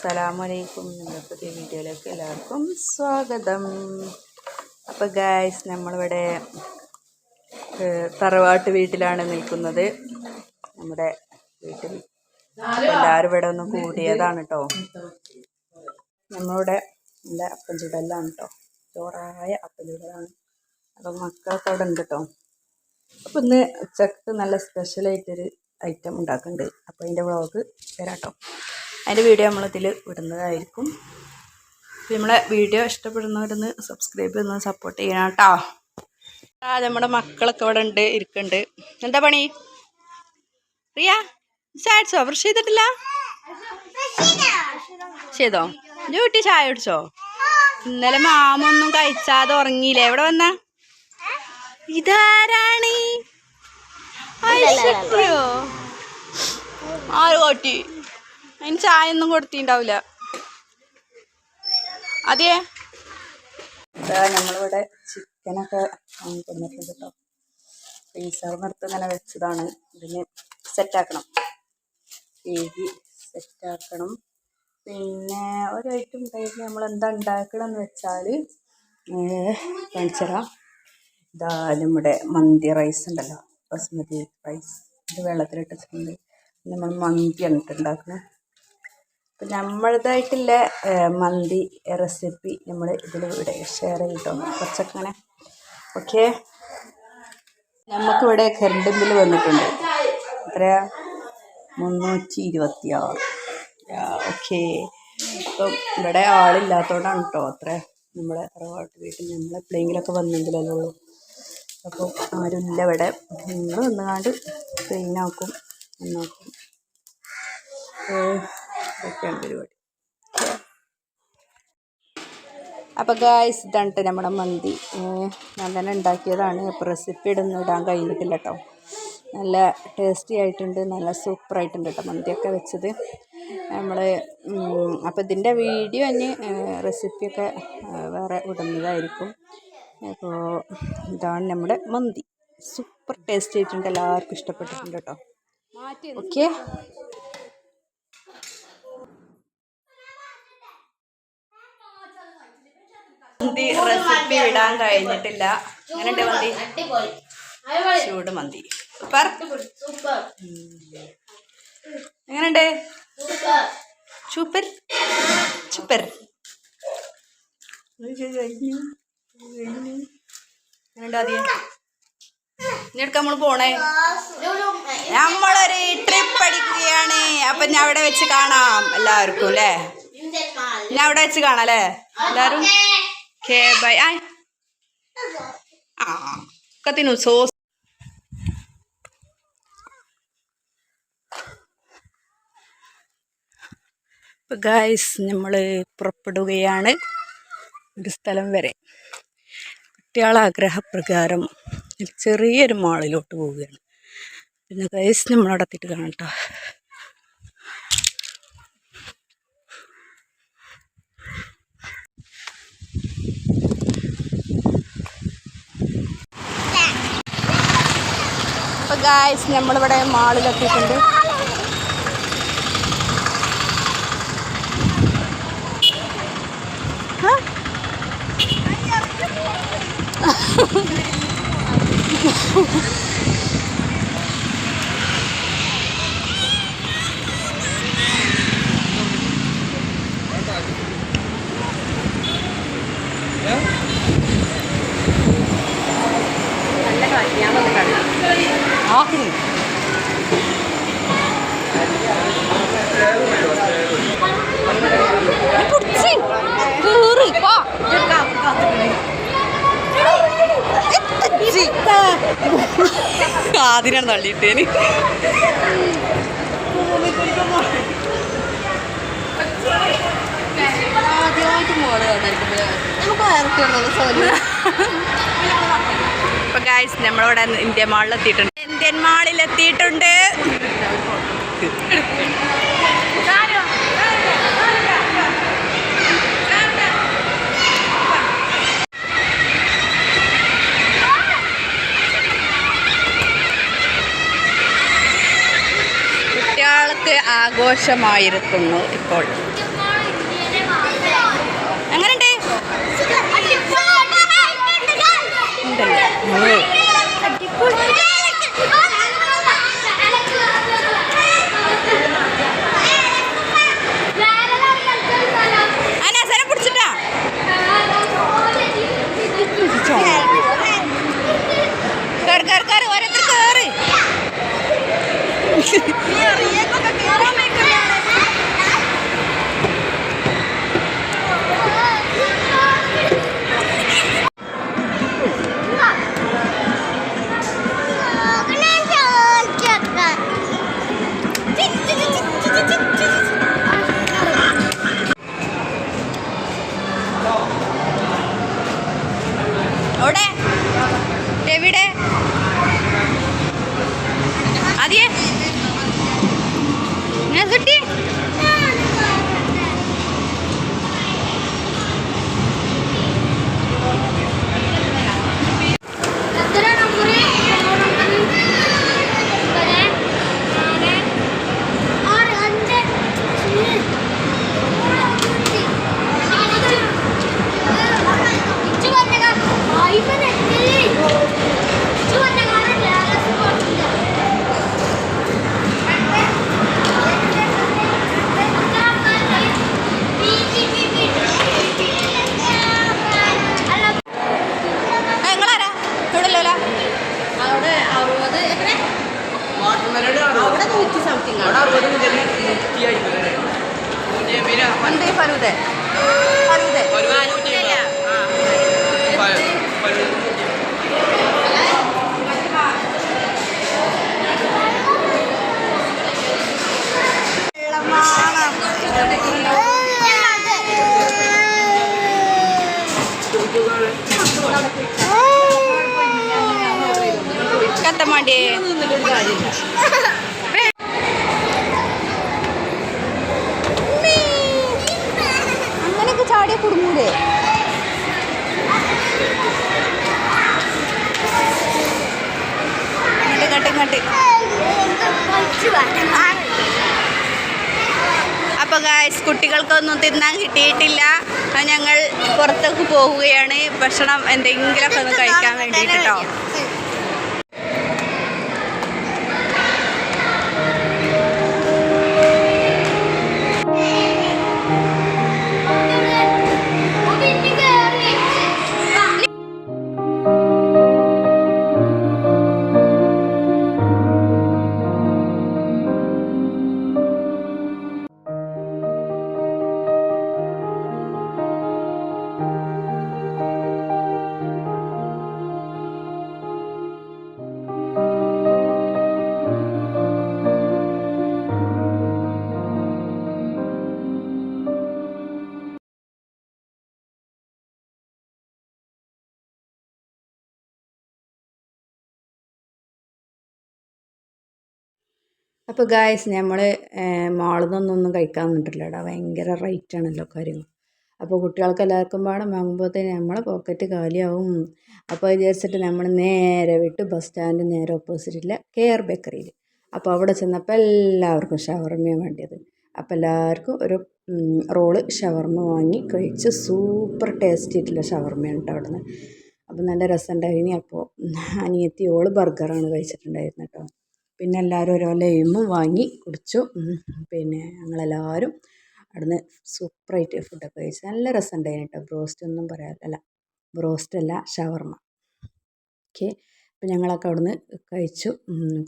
അസ്സലാമലൈക്കും. നമ്മുടെ പുതിയ വീഡിയോയിലേക്ക് എല്ലാവർക്കും സ്വാഗതം. അപ്പോൾ ഗൈസ്, നമ്മളിവിടെ തറവാട്ട് വീട്ടിലാണ് നിൽക്കുന്നത്. നമ്മുടെ വീട്ടിൽ എല്ലാവരും ഇവിടെ ഒന്ന് കൂടിയതാണ് കേട്ടോ. നമ്മളിവിടെ നല്ല അപ്പം ചുടലാണ് കേട്ടോ, ചോറായ അപ്പം ചുടലാണ്. അപ്പം മക്കളൊക്കെ അവിടെ ഉണ്ട് കേട്ടോ. അപ്പം ഇന്ന് ഉച്ചക്ക് നല്ല സ്പെഷ്യലായിട്ടൊരു ഐറ്റം ഉണ്ടാക്കുന്നുണ്ട്. അപ്പോൾ അതിൻ്റെ വ്ളോഗ് തരാം കേട്ടോ. അതിൻ്റെ വീഡിയോ നമ്മളിതിൽ വിടുന്നതായിരിക്കും. നമ്മളെ വീഡിയോ ഇഷ്ടപ്പെടുന്നവരൊന്ന് സബ്സ്ക്രൈബ് ചെയ്യുന്ന സപ്പോർട്ട് ചെയ്യണം കേട്ടോ. നമ്മുടെ മക്കളൊക്കെ ഇവിടെ ഉണ്ട്, ഇരിക്കുന്നുണ്ട്. എന്താ പണി റിയ? ചായടിച്ചോ? ബ്രഷ് ചെയ്തിട്ടില്ല? ചെയ്തോ? വീട്ടിൽ ചായ കുടിച്ചോ? ഇന്നലെ മാമൊന്നും കഴിച്ചാതെ ഉറങ്ങിയില്ലേ? എവിടെ വന്ന ഇതാരാണ്? ആര് കോട്ടി? അതിന് ചായ ഒന്നും കൊടുത്തിണ്ടാവില്ല. അതെ, നമ്മളിവിടെ ചിക്കനൊക്കെ കൊണ്ടിട്ടുണ്ട് കേട്ടോ. ഫ്രീസറിനടുത്ത് ഇങ്ങനെ വെച്ചതാണ്. ഇതിന് സെറ്റാക്കണം, കേക്ക് സെറ്റാക്കണം. പിന്നെ ഒരു ഐറ്റം ഉണ്ടായിട്ട് നമ്മൾ എന്താ ഉണ്ടാക്കണമെന്ന് വെച്ചാൽ കാണിച്ചുതരാം. ഇതാ നമ്മുടെ മന്തി റൈസ് ഉണ്ടല്ലോ, ബസ്മതി റൈസ്. ഇത് വെള്ളത്തിലിട്ടിട്ടുണ്ട്. നമ്മൾ മന്തിയാണ് ഉണ്ടാക്കുന്നത്. അപ്പം നമ്മളതായിട്ടുള്ള മന്തി റെസിപ്പി നമ്മൾ ഇതിലിവിടെ ഷെയർ ചെയ്തിട്ടോ, കുറച്ചൊക്കെ അങ്ങനെ. ഓക്കെ, നമുക്കിവിടെ കറണ്ട് ബില്ല് വന്നിട്ടുണ്ട്. എത്രയാ? 326. ഓക്കെ, അപ്പം ഇവിടെ ആളില്ലാത്തതുകൊണ്ടാണ് കേട്ടോ അത്ര. നമ്മളെ തറവാട്ട് വീട്ടിൽ നമ്മൾ എപ്പോഴെങ്കിലുമൊക്കെ വന്നെങ്കിലല്ലേ ഉള്ളൂ. അപ്പോൾ ആരുമില്ല ഇവിടെ. നിങ്ങൾ വന്നുകൊണ്ട് ക്ലീനാക്കും, നന്നാക്കും. ഇതൊക്കെയാണ് പരിപാടി. അപ്പോൾ ഗായ്സ്, ഇതാണ് നമ്മുടെ മന്തി. ഞാൻ തന്നെ ഉണ്ടാക്കിയതാണ്. അപ്പോൾ റെസിപ്പി ഇടാൻ കഴിഞ്ഞിട്ടില്ല കേട്ടോ. നല്ല ടേസ്റ്റി ആയിട്ടുണ്ട്, നല്ല സൂപ്പറായിട്ടുണ്ട് കേട്ടോ മന്തിയൊക്കെ വെച്ചത് നമ്മൾ. അപ്പോൾ ഇതിൻ്റെ വീഡിയോ ഇനി റെസിപ്പിയൊക്കെ വേറെ ഇടുന്നതായിരിക്കും. അപ്പോൾ ഇതാണ് നമ്മുടെ മന്തി. സൂപ്പർ ടേസ്റ്റ് ആയിട്ടുണ്ട്, എല്ലാവർക്കും ഇഷ്ടപ്പെട്ടിട്ടുണ്ട് കേട്ടോ. ഓക്കെ, മന്തി റെസിപ്പി ഇടാൻ കഴിഞ്ഞിട്ടില്ല. എങ്ങനെയുണ്ട് മന്തി? ചൂട് മന്തി സൂപ്പർ. എങ്ങനെയുണ്ട്? Super super. എങ്ങനെയുണ്ട്? ആദ്യം ഇനിയെടുക്കാൻ നമ്മൾ പോണേ. നമ്മളൊരു ട്രിപ്പ് അടിക്കുകയാണ്. അപ്പം ഞാൻ അവിടെ വെച്ച് കാണാം എല്ലാവർക്കും അല്ലേ? ഞാൻ അവിടെ വെച്ച് കാണാം അല്ലേ എല്ലാവരും? Okay, bye. കത്തിനു സോസ്. ഇപ്പം ഗായ്സ്, നമ്മൾ പുറപ്പെടുകയാണ് ഒരു സ്ഥലം വരെ. കുട്ടികളെ ആഗ്രഹപ്രകാരം ചെറിയൊരു മാളിലോട്ട് പോവുകയാണ്. പിന്നെ ഗായ്സ്, നമ്മളവിടെ എത്തിയിട്ട് കാണാം കേട്ടോ. അപ്പോൾ ഗായ്സ്, നമ്മളിവിടെ മാളിലെത്തിയിട്ടുണ്ട്. ഞാൻ വന്ന് കാണാം. അതിനാണ് തള്ളിയിട്ടേന്. ഇപ്പൊ ഗായ്സ്, നമ്മളിവിടെ ഇന്ത്യൻ മാളിലെത്തിയിട്ടുണ്ട്. ഇന്ത്യൻ മാളിലെത്തിയിട്ടുണ്ട്. ആഘോഷമായിരിക്കുന്നു ഇപ്പോൾ. എവിടെ എവിടെ അതെ ഞാൻ കിട്ടി ഫലൂദ കത്തമാണ്ടി അങ്ങനെയൊക്കെ ചാടിയ കുടുങ്ങൂലേ ഇങ്ങോട്ട് അപ്പോൾ ഗായ്സ് കുട്ടികൾക്കൊന്നും തിന്നാൻ കിട്ടിയിട്ടില്ല. ഞങ്ങൾ പുറത്തേക്ക് പോവുകയാണ് ഭക്ഷണം എന്തെങ്കിലുമൊക്കെ ഒന്ന് കഴിക്കാൻ വേണ്ടിയിട്ട് കേട്ടോ. അപ്പോൾ ഗായ്സ് നമ്മൾ മാളിൽ നിന്നൊന്നും കഴിക്കാൻ നിന്നിട്ടില്ല കേട്ടോ. ഭയങ്കര റേറ്റാണല്ലോ കാര്യങ്ങൾ. അപ്പോൾ കുട്ടികൾക്ക് എല്ലാവർക്കും പാടും വാങ്ങുമ്പോഴത്തേന് നമ്മളെ പോക്കറ്റ് കാലിയാവും. അപ്പോൾ വിചാരിച്ചിട്ട് നമ്മൾ നേരെ വിട്ട് ബസ് സ്റ്റാൻഡ് നേരെ ഓപ്പോസിറ്റിലെ കെയർ ബേക്കറിയിൽ. അപ്പോൾ അവിടെ ചെന്നപ്പോൾ എല്ലാവർക്കും ഷവർമ്മയാണ് വേണ്ടിയത്. അപ്പോൾ എല്ലാവർക്കും ഒരു റോള് ഷവർമ്മ വാങ്ങി കഴിച്ച് സൂപ്പർ ടേസ്റ്റ് ആയിട്ടുള്ള ഷവർമ്മയാണ് കേട്ടോ അവിടെ നിന്ന്. അപ്പോൾ നല്ല രസമുണ്ടായിരുന്നു. അപ്പോൾ അനിയത്തി ഓള് ബർഗറാണ് കഴിച്ചിട്ടുണ്ടായിരുന്നത് കേട്ടോ. പിന്നെ എല്ലാവരും ഓരോ ലൈമും വാങ്ങി കുടിച്ചു. പിന്നെ ഞങ്ങളെല്ലാവരും അവിടുന്ന് സൂപ്പറായിട്ട് ഫുഡൊക്കെ കഴിച്ചു. നല്ല രസമുണ്ടായിരുന്നു കേട്ടോ. ബ്രോസ്റ്റൊന്നും പറയാനല്ല, ബ്രോസ്റ്റല്ല ഷവർമ്മ. ഓക്കെ, അപ്പോൾ ഞങ്ങളൊക്കെ അവിടുന്ന് കഴിച്ചു.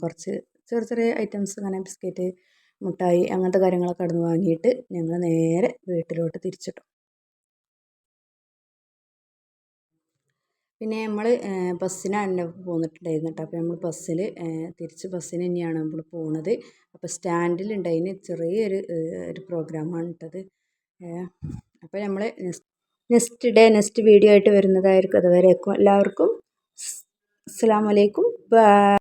കുറച്ച് ചെറിയ ചെറിയ ഐറ്റംസ് അങ്ങനെ ബിസ്ക്കറ്റ്, മുട്ടായി അങ്ങനത്തെ കാര്യങ്ങളൊക്കെ അവിടുന്ന് വാങ്ങിയിട്ട് ഞങ്ങൾ നേരെ വീട്ടിലോട്ട് തിരിച്ചിട്ടു. പിന്നെ നമ്മൾ ബസ്സിനാണ് പോന്നിട്ടുണ്ടായിരുന്നു കേട്ടോ. അപ്പോൾ നമ്മൾ ബസ്സിൽ തിരിച്ച് ബസ്സിന് തന്നെയാണ് നമ്മൾ പോകുന്നത്. അപ്പോൾ സ്റ്റാൻഡിലുണ്ടായിന് ചെറിയൊരു പ്രോഗ്രാമാണ് ഇട്ടത്. അപ്പോൾ നമ്മൾ നെക്സ്റ്റ് വീഡിയോ ആയിട്ട് വരുന്നതായിരിക്കും. അതുവരേക്കും എല്ലാവർക്കും അസ്സലാമു അലൈക്കും. ബൈ.